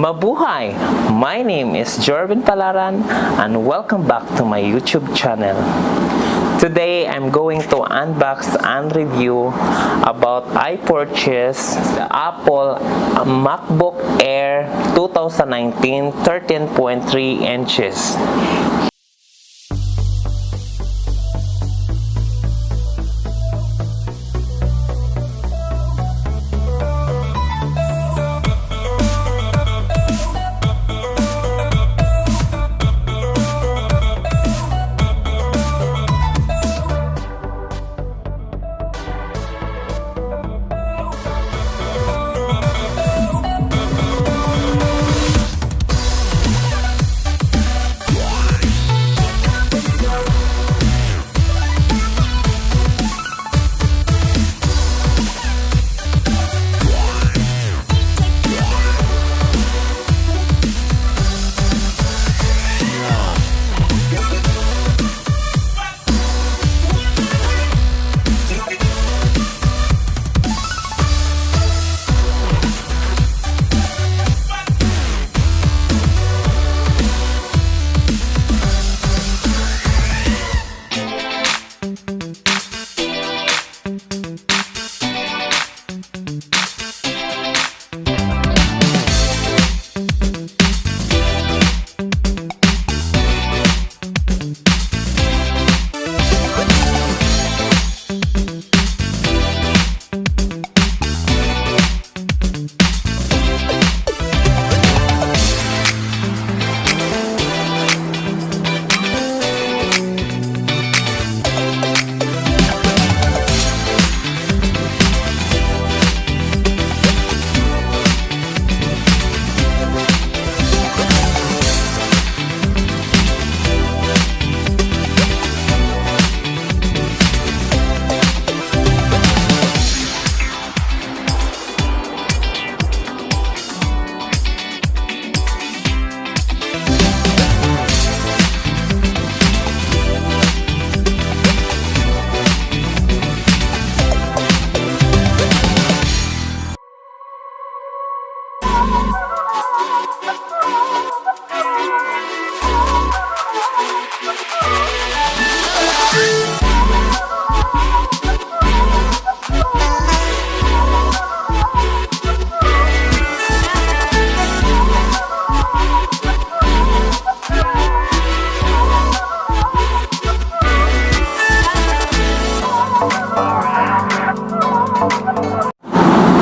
Mabuhay! My name is Jorvin Palaran and welcome back to my YouTube channel. Today, I'm going to unbox and review about I purchased the Apple Macbook Air 2019 13.3 inches.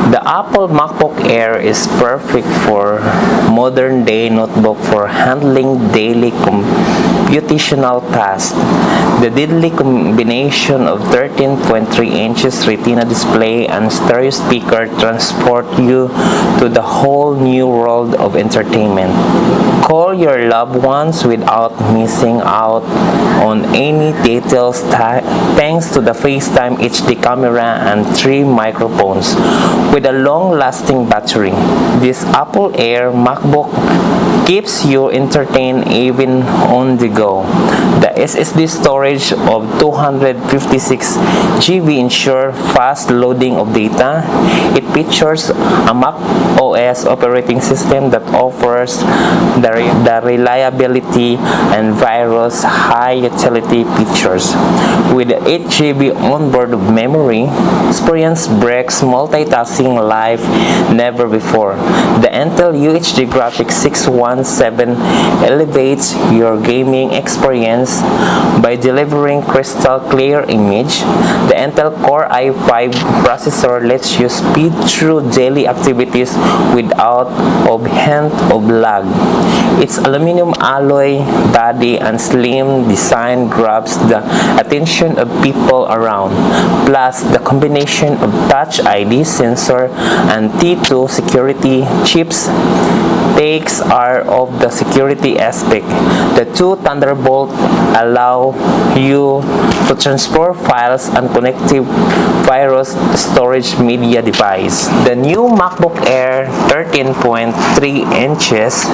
The Apple Macbook Air is perfect for modern-day notebook for handling daily computational tasks. The deadly combination of 13.3 inches Retina display and stereo speaker transport you to the whole new world of entertainment. Call your loved ones without missing out on any details thanks to the FaceTime HD camera and 3 microphones. With a long-lasting battery, this Apple Air MacBook keeps you entertained even on the go. The SSD storage of 256 GB ensures fast loading of data. It features a Mac OS operating system that offers the reliability and various high utility features. With 8 GB onboard memory, experience breaks multitasking live never before. The Intel UHD Graphics 617 elevates your gaming experience by delivering crystal clear image. The Intel Core i5 processor lets you speed through daily activities without a hint of lag. Its aluminum alloy body and slim design grabs the attention of people around. Plus, the combination of Touch ID sensor and T2 security chips takes care of the security aspect. The 2 Thunderbolt allow you to transfer files and connective virus storage media device. The new MacBook Air 13.3 inches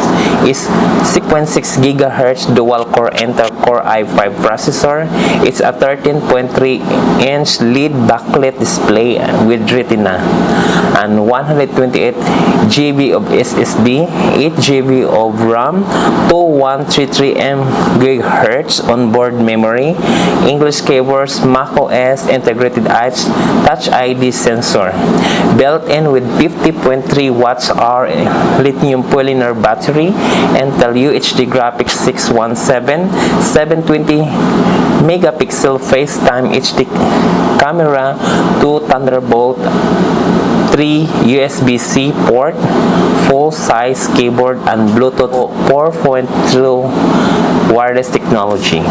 is 6.6 GHz dual-core Intel Core i5 processor. It's a 13.3-inch LED backlit display with Retina and 128 GB of SSD. 8 GB of RAM, 2133 GHz onboard memory, English keyboards, macOS integrated Touch ID sensor, built-in with 50.3 watts-hour lithium polymer battery, Intel UHD graphics 617, 720 megapixel FaceTime HD camera, 2 Thunderbolt 3 USB-C port, full-size keyboard, and Bluetooth 4.2 wireless technology.